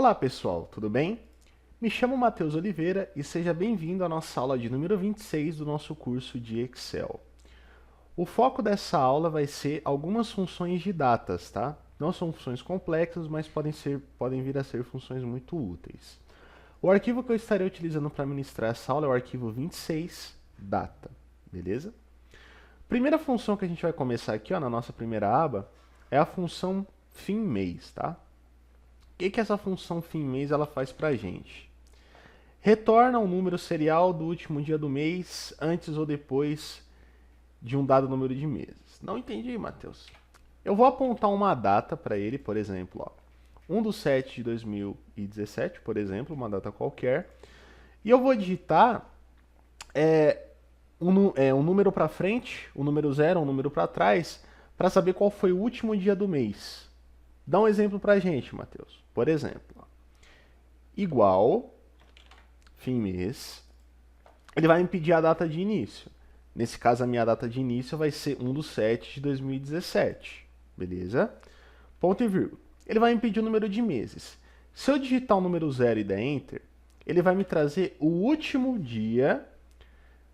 Olá pessoal, tudo bem? Me chamo Matheus Oliveira e seja bem-vindo à nossa aula de número 26 do nosso curso de Excel. O foco dessa aula vai ser algumas funções de datas, tá? Não são funções complexas, mas podem vir a ser funções muito úteis. O arquivo que eu estarei utilizando para ministrar essa aula é o arquivo 26, data, beleza? Primeira função que a gente vai começar aqui, ó, na nossa primeira aba, é a função fim-mês, tá? O que essa função fim-mês ela faz para a gente? Retorna o número serial do último dia do mês, antes ou depois de um dado número de meses. Não entendi, Matheus. Eu vou apontar uma data para ele, por exemplo, ó, 1/7 de 2017, por exemplo, uma data qualquer, e eu vou digitar um número para frente, um número 0, um número para trás, para saber qual foi o último dia do mês. Dá um exemplo para a gente, Matheus. Por exemplo, ó, igual, fim mês, ele vai me pedir a data de início. Nesse caso, a minha data de início vai ser 1/7 de 2017. Beleza? Ponto e vírgula. Ele vai me pedir o número de meses. Se eu digitar o número 0 e der Enter, ele vai me trazer o último dia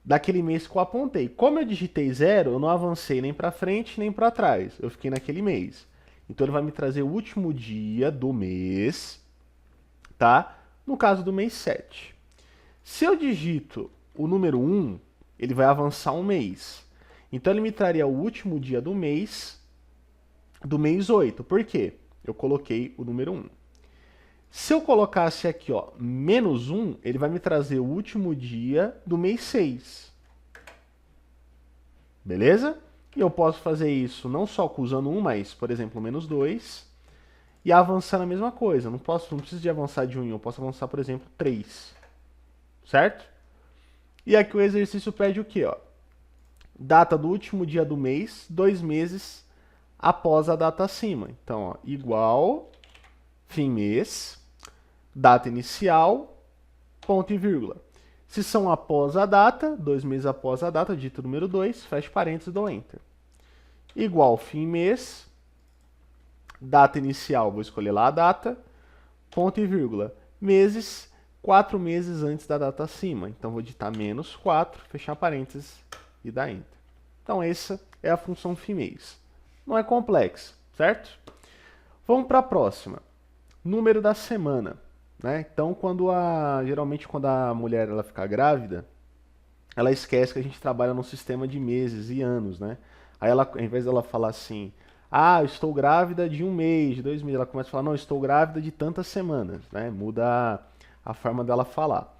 daquele mês que eu apontei. Como eu digitei 0, eu não avancei nem para frente nem para trás. Eu fiquei naquele mês. Então ele vai me trazer o último dia do mês, tá? No caso do mês 7. Se eu digito o número 1, ele vai avançar um mês. Então ele me traria o último dia do mês 8. Por quê? Eu coloquei o número 1. Se eu colocasse aqui, ó, -1, ele vai me trazer o último dia do mês 6. Beleza? E eu posso fazer isso não só usando 1, mas, por exemplo, -2. E avançar na mesma coisa. Não preciso de avançar de 1 em 1. Eu posso avançar, por exemplo, 3. Certo? E aqui o exercício pede o quê? Ó? Data do último dia do mês, 2 meses após a data acima. Então, ó, igual, fim mês, data inicial, ponto e vírgula. Se são após a data, 2 meses após a data, digito o número 2, fecho parênteses e dou Enter. Igual, fim mês, data inicial, vou escolher lá a data, ponto e vírgula. Meses, 4 meses antes da data acima. Então, vou digitar -4, fechar parênteses e dar Enter. Então, essa é a função fim mês. Não é complexo, certo? Vamos para a próxima. Número da semana. Né? Então, geralmente quando a mulher ela fica grávida, ela esquece que a gente trabalha num sistema de meses e anos. Né? Aí, ao invés dela falar assim, eu estou grávida de 1 mês, de 2 meses, ela começa a falar, não, eu estou grávida de tantas semanas. Né? Muda a forma dela falar.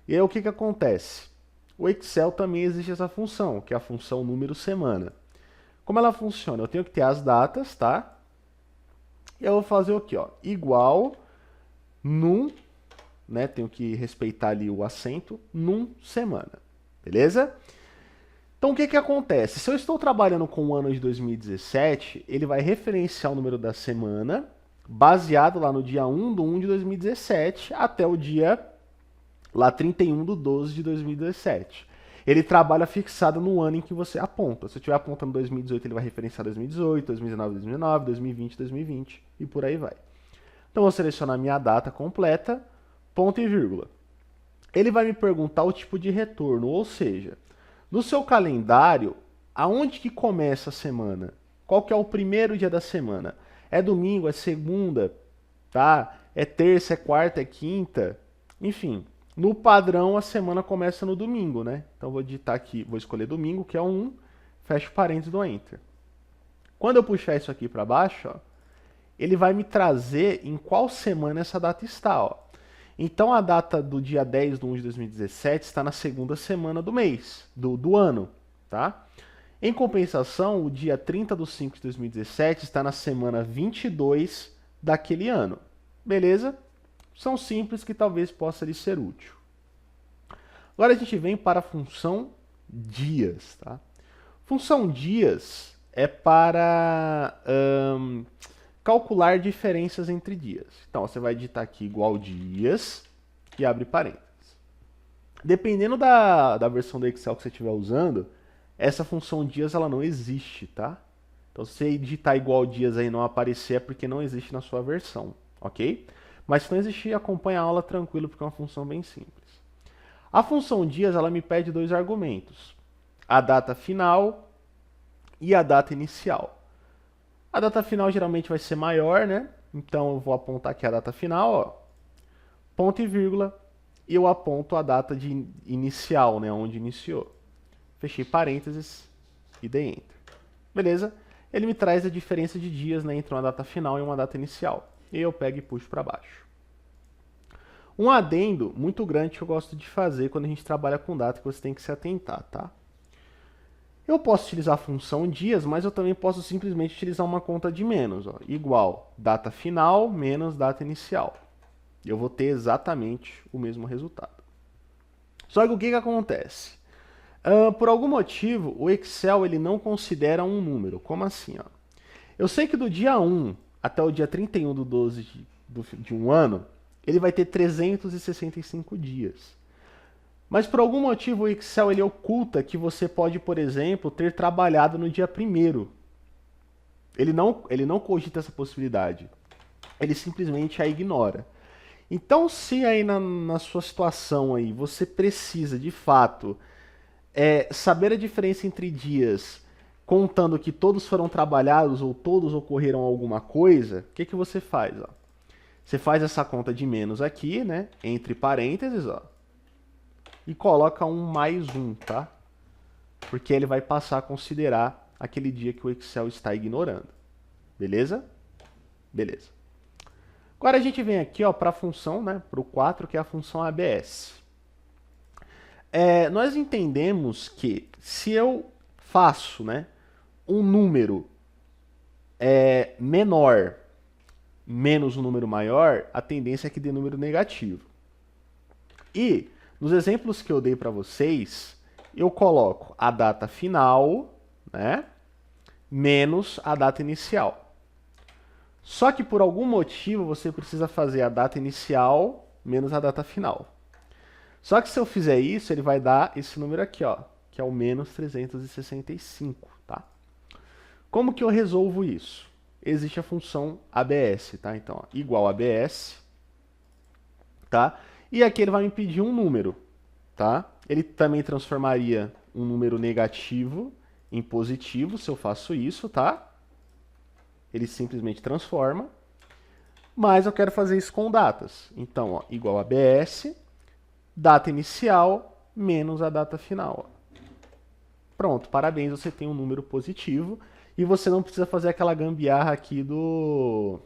E aí o que acontece? O Excel também existe essa função, que é a função número semana. Como ela funciona? Eu tenho que ter as datas, tá? E eu vou fazer o quê? Ó? Igual num, né? Tenho que respeitar ali o acento, num semana. Beleza? Então o que acontece? Se eu estou trabalhando com o ano de 2017, ele vai referenciar o número da semana, baseado lá no dia 1/1 de 2017, até o dia lá 31/12 de 2017. Ele trabalha fixado no ano em que você aponta. Se eu estiver apontando 2018, ele vai referenciar 2018, 2019, 2019, 2020, 2020 e por aí vai. Então, eu vou selecionar minha data completa, ponto e vírgula. Ele vai me perguntar o tipo de retorno, ou seja, no seu calendário, aonde que começa a semana? Qual que é o primeiro dia da semana? É domingo, é segunda, tá? É terça, é quarta, é quinta? Enfim, no padrão a semana começa no domingo, né? Então vou digitar aqui, vou escolher domingo, que é o 1, fecho parênteses e dou Enter. Quando eu puxar isso aqui para baixo, ó, ele vai me trazer em qual semana essa data está. Ó. Então a data do dia 10/1 de 2017 está na segunda semana do mês, do ano, tá? Em compensação, o dia 30/5 de 2017 está na semana 22 daquele ano. Beleza? São simples que talvez possa lhe ser útil. Agora a gente vem para a função dias. Tá? Função dias é para calcular diferenças entre dias. Então você vai digitar aqui igual dias e abre parênteses. Dependendo da versão do Excel que você estiver usando, essa função dias ela não existe, tá? Então se você digitar igual dias aí e não aparecer é porque não existe na sua versão, ok? Mas se não existir, acompanha a aula tranquilo, porque é uma função bem simples. A função dias, ela me pede dois argumentos. A data final e a data inicial. A data final geralmente vai ser maior, né? Então eu vou apontar aqui a data final, ó, ponto e vírgula, e eu aponto a data de inicial, né, onde iniciou. Fechei parênteses e dei enter. Beleza? Ele me traz a diferença de dias, né, entre uma data final e uma data inicial. E eu pego e puxo para baixo. Um adendo muito grande que eu gosto de fazer quando a gente trabalha com data, que você tem que se atentar, tá? Eu posso utilizar a função dias, mas eu também posso simplesmente utilizar uma conta de menos, ó, igual data final menos data inicial. Eu vou ter exatamente o mesmo resultado. Só que o que acontece? Por algum motivo, o Excel ele não considera um número. Como assim? Ó? Eu sei que do dia 1 até o dia 31 do 12 de um ano, ele vai ter 365 dias. Mas por algum motivo o Excel ele oculta que você pode, por exemplo, ter trabalhado no dia 1º. Ele não cogita essa possibilidade. Ele simplesmente a ignora. Então, se aí na sua situação aí você precisa de fato saber a diferença entre dias, contando que todos foram trabalhados ou todos ocorreram alguma coisa, o que você faz? Ó? Você faz essa conta de menos aqui, né? Entre parênteses, ó. E coloca um mais um, tá? Porque ele vai passar a considerar aquele dia que o Excel está ignorando. Beleza? Beleza. Agora a gente vem aqui para a função, né, para o 4, que é a função ABS. Nós entendemos que se eu faço, né, um número menor menos um número maior, a tendência é que dê número negativo. E nos exemplos que eu dei para vocês, eu coloco a data final, né, menos a data inicial. Só que por algum motivo você precisa fazer a data inicial menos a data final. Só que se eu fizer isso, ele vai dar esse número aqui, ó, que é o menos 365, tá? Como que eu resolvo isso? Existe a função ABS, tá? Então, ó, igual ABS, tá? E aqui ele vai me pedir um número, tá? Ele também transformaria um número negativo em positivo, se eu faço isso, tá? Ele simplesmente transforma, mas eu quero fazer isso com datas. Então, ó, igual a ABS, data inicial menos a data final. Ó. Pronto, parabéns, você tem um número positivo e você não precisa fazer aquela gambiarra aqui do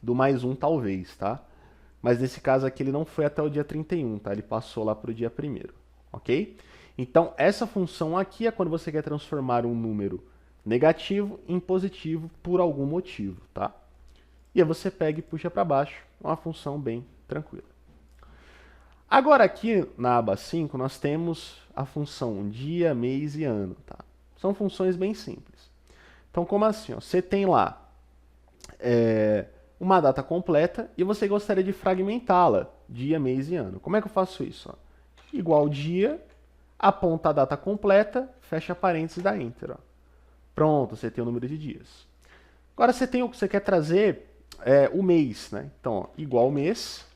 mais um talvez, tá? Mas nesse caso aqui ele não foi até o dia 31, tá? Ele passou lá para o dia 1º, ok? Então, essa função aqui é quando você quer transformar um número negativo em positivo por algum motivo, tá? E aí você pega e puxa para baixo, uma função bem tranquila. Agora aqui na aba 5 nós temos a função dia, mês e ano, tá? São funções bem simples. Então como assim? Ó, você tem lá uma data completa e você gostaria de fragmentá-la, dia, mês e ano. Como é que eu faço isso? Ó? Igual dia, aponta a data completa, fecha parênteses e dá enter. Ó. Pronto, você tem o número de dias. Agora você tem o que você quer trazer, o mês, né? Então, ó, igual mês,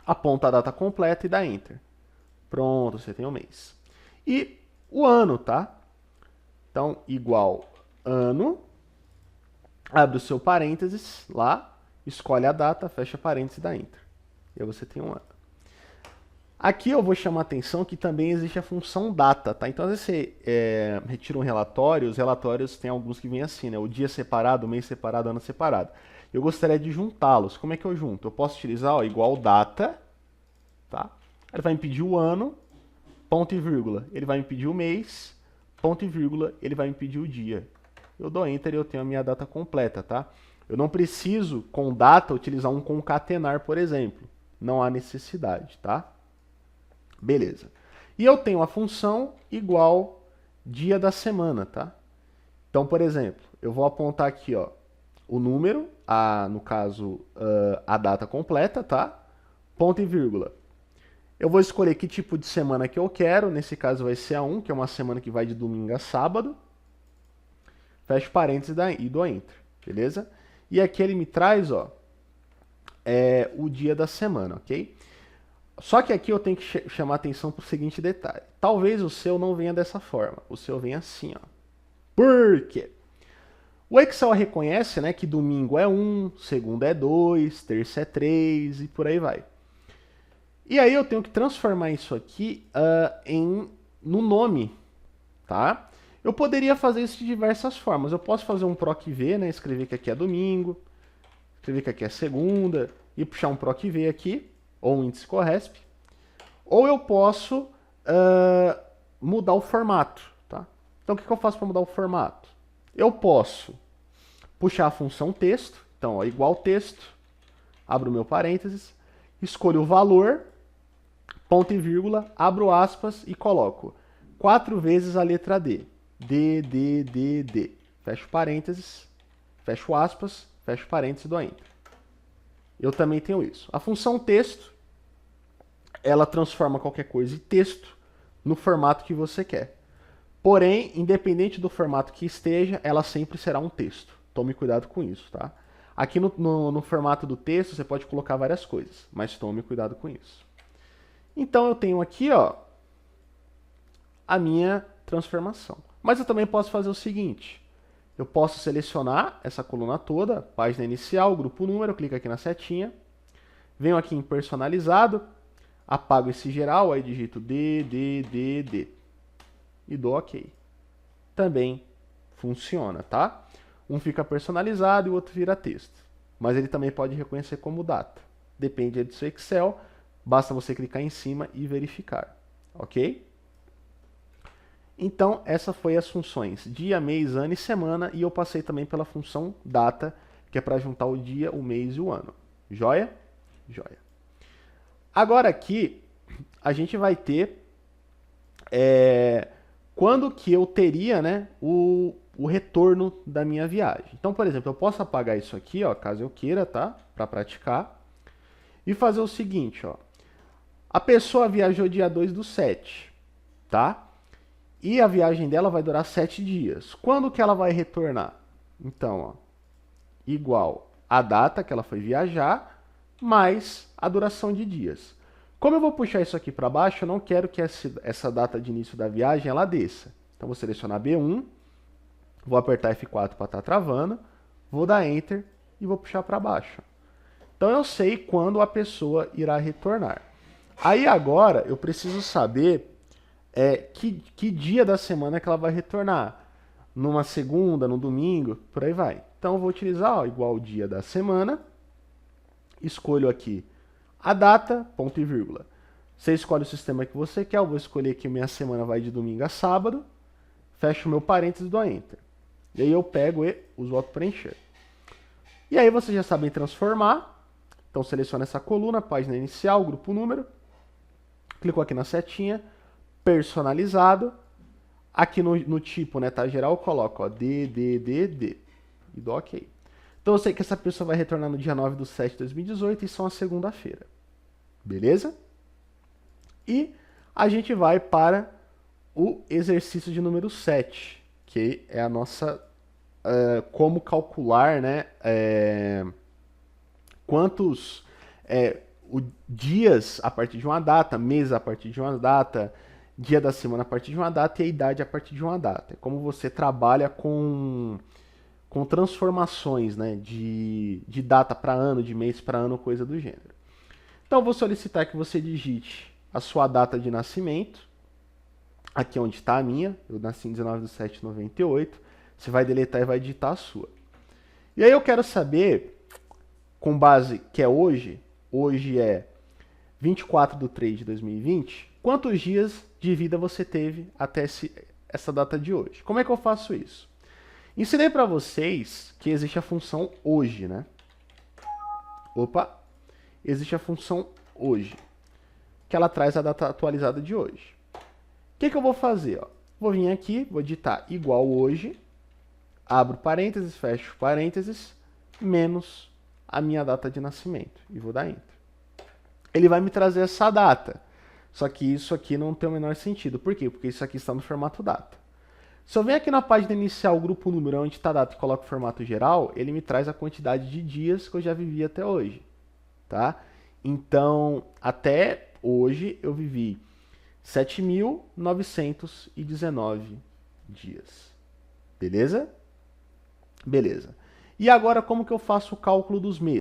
aponta a data completa e dá enter. Pronto, você tem o mês. E o ano, tá? Então, igual ano, abre o seu parênteses lá, escolhe a data, fecha parênteses e dá enter. E aí você tem um ano. Aqui eu vou chamar a atenção que também existe a função data, tá? Então, às vezes você retira um relatório, os relatórios tem alguns que vêm assim, né? O dia separado, o mês separado, o ano separado. Eu gostaria de juntá-los. Como é que eu junto? Eu posso utilizar, ó, igual data, tá? Ele vai me pedir o ano, ponto e vírgula. Ele vai me pedir o mês, ponto e vírgula. Ele vai me pedir o dia. Eu dou enter e eu tenho a minha data completa, tá? Eu não preciso, com data, utilizar um concatenar, por exemplo. Não há necessidade, tá? Beleza. E eu tenho a função igual dia da semana, tá? Então, por exemplo, eu vou apontar aqui, ó, o número, no caso, a data completa, tá? Ponto e vírgula. Eu vou escolher que tipo de semana que eu quero, nesse caso vai ser a 1, que é uma semana que vai de domingo a sábado. Fecho parênteses e dou enter, beleza? E aqui ele me traz, ó, o dia da semana, ok? Só que aqui eu tenho que chamar atenção para o seguinte detalhe. Talvez o seu não venha dessa forma. O seu venha assim, ó. Por quê? O Excel reconhece, né, que domingo é 1, segunda é 2, terça é 3 e por aí vai. E aí eu tenho que transformar isso aqui no nome, tá? Eu poderia fazer isso de diversas formas. Eu posso fazer um PROC-V, né, escrever que aqui é domingo, escrever que aqui é segunda e puxar um PROC-V aqui, ou um índice Corresp. Ou eu posso mudar o formato, tá? Então o que eu faço para mudar o formato? Eu posso puxar a função texto, então ó, igual texto, abro meu parênteses, escolho o valor, ponto e vírgula, abro aspas e coloco 4 vezes a letra D. D. Fecho parênteses, fecho aspas, fecho parênteses e dou Enter. Eu também tenho isso. A função texto, ela transforma qualquer coisa em texto no formato que você quer. Porém, independente do formato que esteja, ela sempre será um texto. Tome cuidado com isso, tá? Aqui no formato do texto, você pode colocar várias coisas, mas tome cuidado com isso. Então, eu tenho aqui, ó, a minha transformação. Mas eu também posso fazer o seguinte. Eu posso selecionar essa coluna toda, página inicial, grupo número, clico aqui na setinha, venho aqui em personalizado, apago esse geral, aí digito D. E dou OK. Também funciona, tá? Um fica personalizado e o outro vira texto. Mas ele também pode reconhecer como data. Depende do seu Excel, basta você clicar em cima e verificar, ok? Então, essa foi as funções dia, mês, ano e semana, e eu passei também pela função data, que é para juntar o dia, o mês e o ano. Joia? Joia. Agora aqui, a gente vai ter quando que eu teria, né, o retorno da minha viagem. Então, por exemplo, eu posso apagar isso aqui, ó, caso eu queira, tá? Para praticar. E fazer o seguinte, ó. A pessoa viajou dia 2/7, tá? E a viagem dela vai durar 7 dias. Quando que ela vai retornar? Então, ó, igual a data que ela foi viajar, mais a duração de dias. Como eu vou puxar isso aqui para baixo, eu não quero que essa data de início da viagem ela desça. Então, vou selecionar B1, vou apertar F4 para estar travando, vou dar Enter e vou puxar para baixo. Então, eu sei quando a pessoa irá retornar. Aí, agora, eu preciso saber que dia da semana que ela vai retornar. Numa segunda, no domingo, por aí vai. Então, eu vou utilizar igual o dia da semana. Escolho aqui a data, ponto e vírgula. Você escolhe o sistema que você quer. Eu vou escolher que minha semana vai de domingo a sábado. Fecho o meu parênteses e dou Enter. E aí eu pego e uso o auto-preencher. E aí vocês já sabem transformar. Então, seleciona essa coluna, página inicial, grupo número. Clicou aqui na setinha. Personalizado. Aqui no tipo, né, tá geral, eu coloco ó, D. E dou OK. Então eu sei que essa pessoa vai retornar no dia 9/7/2018 e são a segunda-feira. Beleza? E a gente vai para o exercício de número 7, que é a nossa... como calcular, né, quantos dias a partir de uma data, mês a partir de uma data, dia da semana a partir de uma data e a idade a partir de uma data. É como você trabalha com transformações, né, de data para ano, de mês para ano, coisa do gênero. Então, eu vou solicitar que você digite a sua data de nascimento, aqui onde está a minha, eu nasci em 19/7/98, você vai deletar e vai digitar a sua. E aí eu quero saber, com base que é hoje é 24/3/2020, quantos dias de vida você teve até essa data de hoje. Como é que eu faço isso? Ensinei para vocês que existe a função hoje, né? Existe a função hoje, que ela traz a data atualizada de hoje. O que eu vou fazer? Ó? Vou vir aqui, vou digitar igual hoje, abro parênteses, fecho parênteses, menos a minha data de nascimento. E vou dar Enter. Ele vai me trazer essa data. Só que isso aqui não tem o menor sentido. Por quê? Porque isso aqui está no formato data. Se eu venho aqui na página inicial, grupo número, onde está a data e coloco o formato geral, ele me traz a quantidade de dias que eu já vivi até hoje. tá? Então, até hoje eu vivi 7.919 dias. Beleza? Beleza. E agora como que eu faço o cálculo dos meses?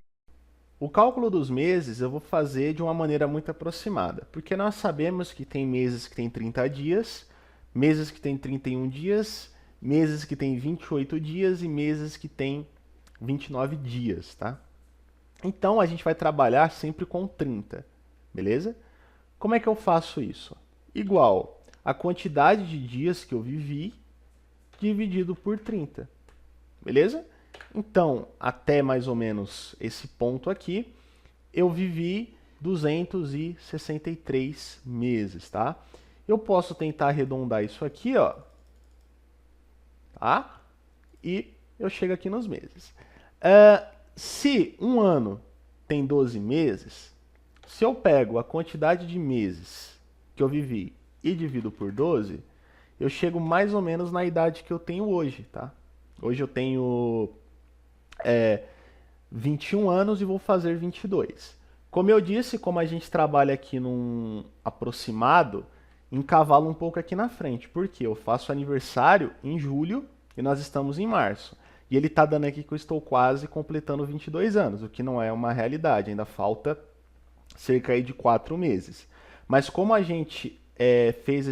O cálculo dos meses eu vou fazer de uma maneira muito aproximada, porque nós sabemos que tem meses que tem 30 dias, meses que tem 31 dias, meses que tem 28 dias e meses que tem 29 dias, tá? Então a gente vai trabalhar sempre com 30, beleza? Como é que eu faço isso? Igual a quantidade de dias que eu vivi dividido por 30, beleza? Então, até mais ou menos esse ponto aqui, eu vivi 263 meses, tá? Eu posso tentar arredondar isso aqui, ó, tá? E eu chego aqui nos meses. Se um ano tem 12 meses, se eu pego a quantidade de meses que eu vivi e divido por 12, eu chego mais ou menos na idade que eu tenho hoje, tá? Hoje eu tenho 21 anos e vou fazer 22. Como eu disse, como a gente trabalha aqui num aproximado, encavalo um pouco aqui na frente, porque eu faço aniversário em julho e nós estamos em março. E ele está dando aqui que eu estou quase completando 22 anos, o que não é uma realidade, ainda falta cerca aí de 4 meses. Mas como a gente fez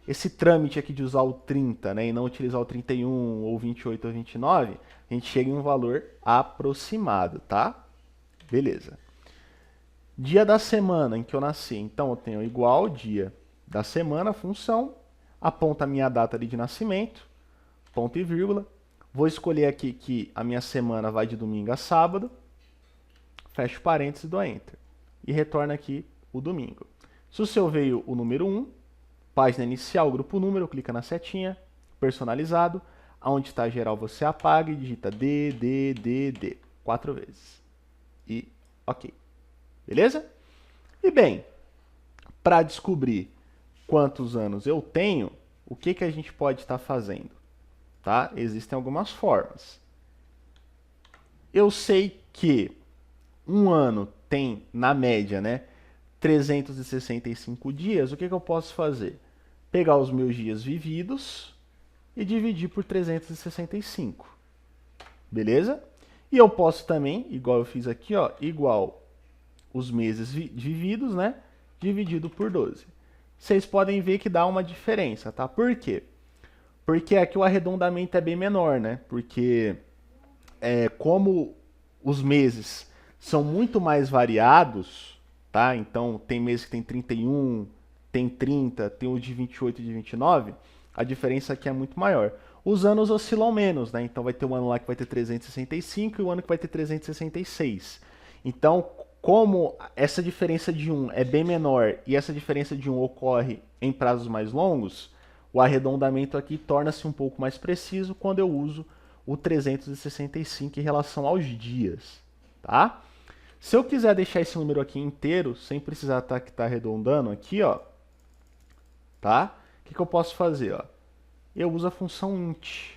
esse trâmite aqui de usar o 30, né, e não utilizar o 31 ou 28 ou 29, a gente chega em um valor aproximado, tá? Beleza. Dia da semana em que eu nasci, então eu tenho igual dia da semana, função, aponta a minha data ali de nascimento, ponto e vírgula. Vou escolher aqui que a minha semana vai de domingo a sábado, fecho parênteses e dou Enter. E retorna aqui o domingo. Se o seu veio o número 1, página inicial, grupo número, clica na setinha, personalizado, onde está geral você apaga e digita D, 4 vezes. E ok. Beleza? E bem, para descobrir quantos anos eu tenho, o que a gente pode estar fazendo? Tá? Existem algumas formas. Eu sei que um ano tem, na média, né, 365 dias. O que eu posso fazer? Pegar os meus dias vividos e dividir por 365. Beleza? E eu posso também, igual eu fiz aqui, ó, igual os meses vividos, né, dividido por 12. Vocês podem ver que dá uma diferença, tá? Por quê? Porque aqui o arredondamento é bem menor, né? Porque como os meses são muito mais variados, tá? Então tem meses que tem 31, tem 30, tem o de 28 e de 29, a diferença aqui é muito maior. Os anos oscilam menos, né? Então vai ter um ano lá que vai ter 365 e o ano que vai ter 366. Então, como essa diferença de 1 é bem menor e essa diferença de 1 ocorre em prazos mais longos, o arredondamento aqui torna-se um pouco mais preciso quando eu uso o 365 em relação aos dias, tá? Se eu quiser deixar esse número aqui inteiro, sem precisar estar arredondando aqui, ó, tá? O que eu posso fazer, ó? Eu uso a função int,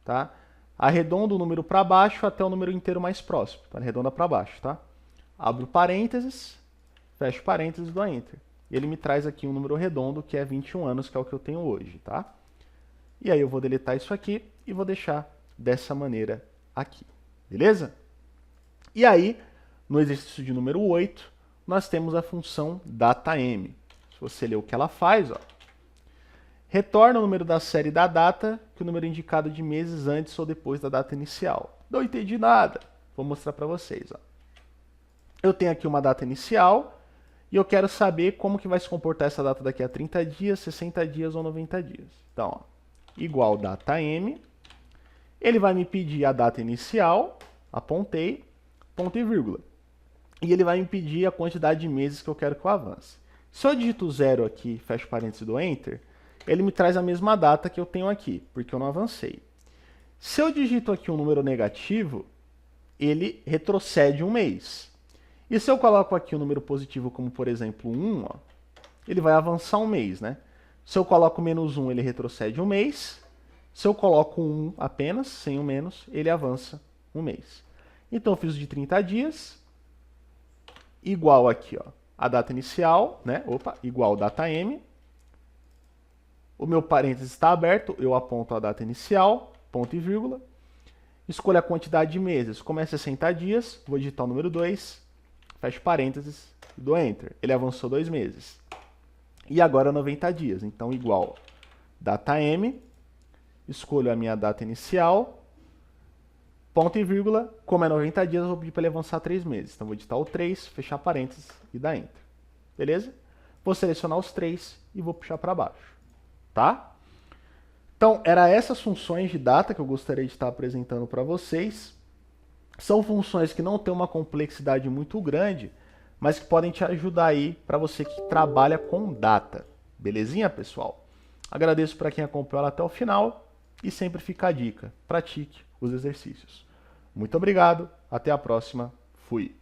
tá? Arredondo o número para baixo até o número inteiro mais próximo, tá? Arredonda para baixo, tá? Abro parênteses, fecho parênteses e dou Enter. E ele me traz aqui um número redondo, que é 21 anos, que é o que eu tenho hoje, tá? E aí eu vou deletar isso aqui e vou deixar dessa maneira aqui, beleza? E aí, no exercício de número 8, nós temos a função DataM. Se você ler o que ela faz, ó, retorna o número da série da data, que é o número indicado de meses antes ou depois da data inicial. Não entendi nada. Vou mostrar para vocês, ó. Eu tenho aqui uma data inicial e eu quero saber como que vai se comportar essa data daqui a 30 dias, 60 dias ou 90 dias. Então, ó, igual DataM, ele vai me pedir a data inicial, apontei, ponto e vírgula. E ele vai me pedir a quantidade de meses que eu quero que eu avance. Se eu digito 0 aqui, fecho parênteses e dou Enter, ele me traz a mesma data que eu tenho aqui, porque eu não avancei. Se eu digito aqui um número negativo, ele retrocede um mês. E se eu coloco aqui um número positivo, como por exemplo 1, ó, ele vai avançar um mês, né? Se eu coloco menos 1, ele retrocede um mês. Se eu coloco 1 apenas, sem o menos, ele avança um mês. Então eu fiz o de 30 dias, igual aqui, ó, a data inicial, né? Opa, igual data M. O meu parênteses está aberto, eu aponto a data inicial, ponto e vírgula. Escolho a quantidade de meses, como é 60 dias, vou digitar o número 2, fecho parênteses e dou Enter. Ele avançou 2 meses. E agora 90 dias, então igual data M, escolho a minha data inicial, ponto e vírgula, como é 90 dias, eu vou pedir para ele avançar 3 meses. Então vou digitar o 3, fechar parênteses e dar Enter. Beleza? Vou selecionar os 3 e vou puxar para baixo. Tá? Então, eram essas funções de data que eu gostaria de estar apresentando para vocês. São funções que não têm uma complexidade muito grande, mas que podem te ajudar aí para você que trabalha com data. Belezinha, pessoal? Agradeço para quem acompanhou até o final e sempre fica a dica, pratique os exercícios. Muito obrigado, até a próxima, fui!